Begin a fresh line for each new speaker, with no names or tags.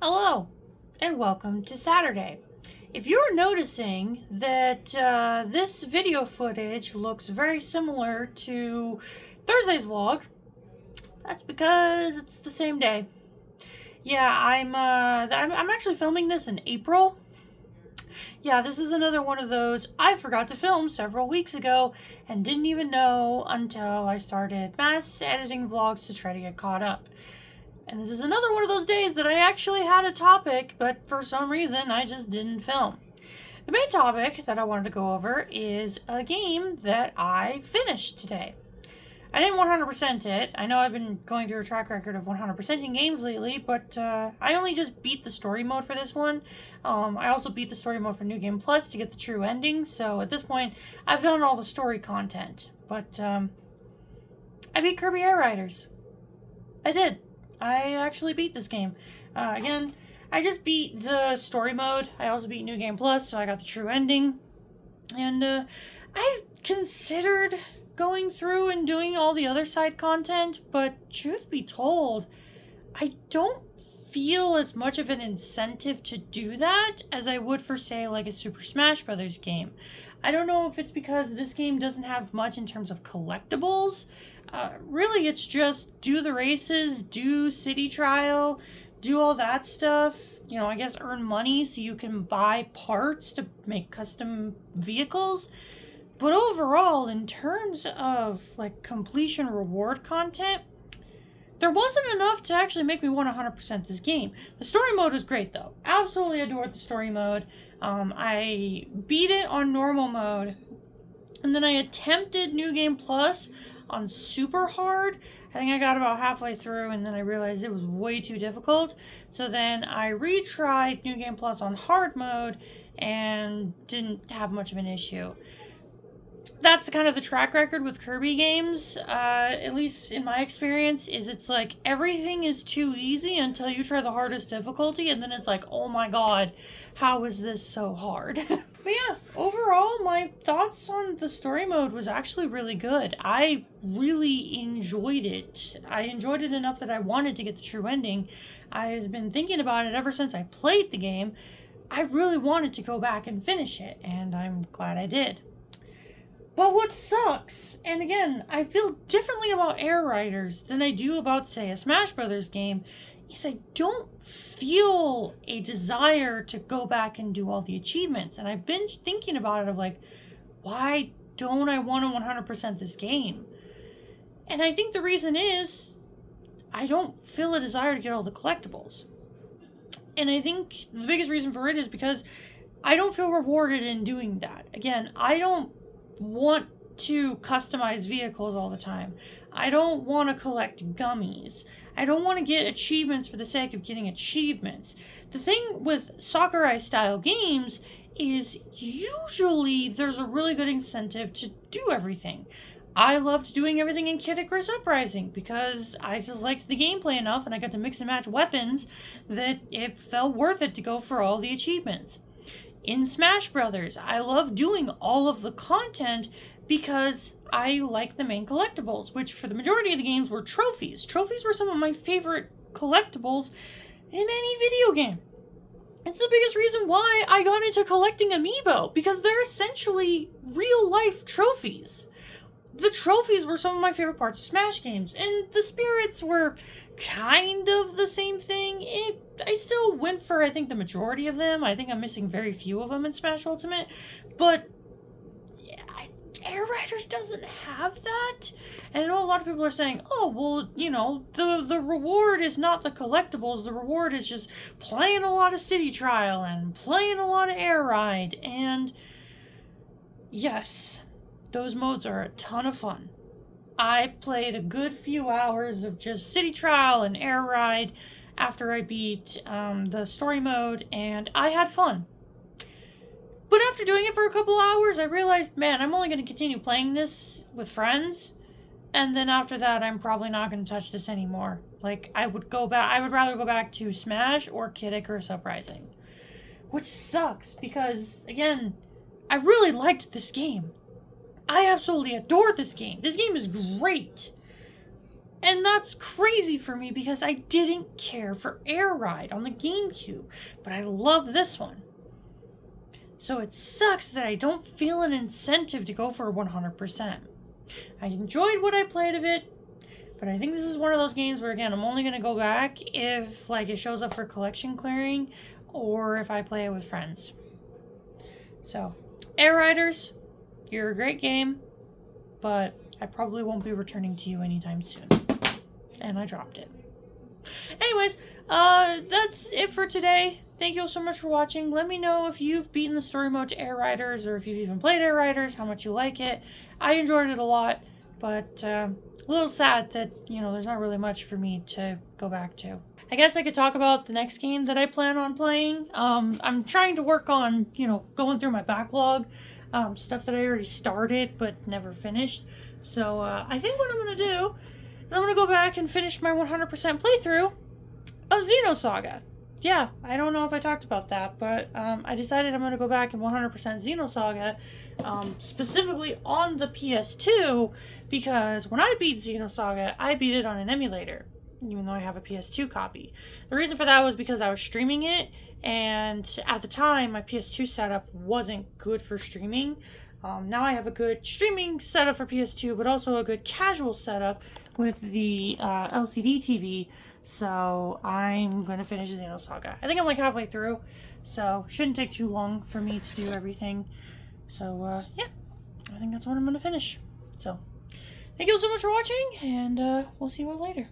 Hello, and welcome to Saturday. If you're noticing that this video footage looks very similar to Thursday's vlog, that's because it's the same day. Yeah, I'm actually filming this in April. Yeah, this is another one of those I forgot to film several weeks ago and didn't even know until I started mass editing vlogs to try to get caught up. And this is another one of those days that I actually had a topic, but for some reason I just didn't film. The main topic that I wanted to go over is a game that I finished today. I didn't 100% it. I know I've been going through a track record of 100%ing games lately, but I only just beat the story mode for this one. I also beat the story mode for New Game Plus to get the true ending, so at this point I've done all the story content. But I beat Kirby Air Riders. I did. I actually beat this game. Again, I just beat the story mode. I also beat New Game Plus, so I got the true ending. And I've considered going through and doing all the other side content, but truth be told, I don't feel as much of an incentive to do that as I would for, say, like a Super Smash Brothers game. I don't know if it's because this game doesn't have much in terms of collectibles. Really, it's just do the races, do city trial, do all that stuff. You know, I guess earn money so you can buy parts to make custom vehicles. But overall, in terms of like completion reward content, there wasn't enough to actually make me want 100% this game. The story mode was great though. Absolutely adored the story mode. I beat it on normal mode. And then I attempted New Game Plus on super hard. I think I got about halfway through and then I realized it was way too difficult. So then I retried New Game Plus on hard mode and didn't have much of an issue. That's kind of the track record with Kirby games, at least in my experience, is it's like everything is too easy until you try the hardest difficulty, and then it's like, oh my god, how is this so hard? But yeah, overall, my thoughts on the story mode was actually really good. I really enjoyed it. I enjoyed it enough that I wanted to get the true ending. I've been thinking about it ever since I played the game. I really wanted to go back and finish it, and I'm glad I did. But what sucks, and again, I feel differently about Air Riders than I do about, say, a Smash Brothers game, is I don't feel a desire to go back and do all the achievements. And I've been thinking about it of like, why don't I want to 100% this game? And I think the reason is, I don't feel a desire to get all the collectibles. And I think the biggest reason for it is because I don't feel rewarded in doing that. Again, I don't want to customize vehicles all the time. I don't want to collect gummies. I don't want to get achievements for the sake of getting achievements. The thing with Sakurai style games is usually there's a really good incentive to do everything. I loved doing everything in Kid Icarus Uprising because I just liked the gameplay enough and I got to mix and match weapons that it felt worth it to go for all the achievements. In Smash Brothers, I love doing all of the content because I like the main collectibles, which for the majority of the games were trophies. Trophies were some of my favorite collectibles in any video game. It's the biggest reason why I got into collecting amiibo, because they're essentially real-life trophies. The trophies were some of my favorite parts of Smash games, and the spirits were kind of the same thing. I still went for, I think, the majority of them. I think I'm missing very few of them in Smash Ultimate, but yeah, Air Riders doesn't have that. And I know a lot of people are saying, oh, well, you know, the reward is not the collectibles. The reward is just playing a lot of City Trial and playing a lot of Air Ride. And yes, those modes are a ton of fun. I played a good few hours of just City Trial and Air Ride after I beat the story mode, and I had fun. But after doing it for a couple hours, I realized, man, I'm only going to continue playing this with friends, and then after that, I'm probably not going to touch this anymore. Like, I would rather go back to Smash or Kid Icarus Uprising. Which sucks, because, again, I really liked this game. I absolutely adore this game. This game is great. And that's crazy for me because I didn't care for Air Ride on the GameCube, but I love this one. So it sucks that I don't feel an incentive to go for 100%. I enjoyed what I played of it, but I think this is one of those games where, again, I'm only going to go back if like it shows up for collection clearing or if I play it with friends. So, Air Riders, you're a great game, but I probably won't be returning to you anytime soon. And I dropped it. Anyways, that's it for today. Thank you all so much for watching. Let me know if you've beaten the story mode to Air Riders or if you've even played Air Riders, how much you like it. I enjoyed it a lot, but a little sad that, you know, there's not really much for me to go back to. I guess I could talk about the next game that I plan on playing. I'm trying to work on, you know, going through my backlog, stuff that I already started but never finished. So I think what I'm going to do is I'm going to go back and finish my 100% playthrough of Xenosaga. Yeah, I don't know if I talked about that, but I decided I'm going to go back and 100% Xenosaga, specifically on the PS2, because when I beat Xenosaga, I beat it on an emulator, even though I have a PS2 copy. The reason for that was because I was streaming it, and at the time, my PS2 setup wasn't good for streaming. Now I have a good streaming setup for PS2, but also a good casual setup with the LCD TV. So I'm going to finish Xenosaga. I think I'm like halfway through, so shouldn't take too long for me to do everything. So yeah, I think that's what I'm going to finish. So thank you all so much for watching, and we'll see you all later.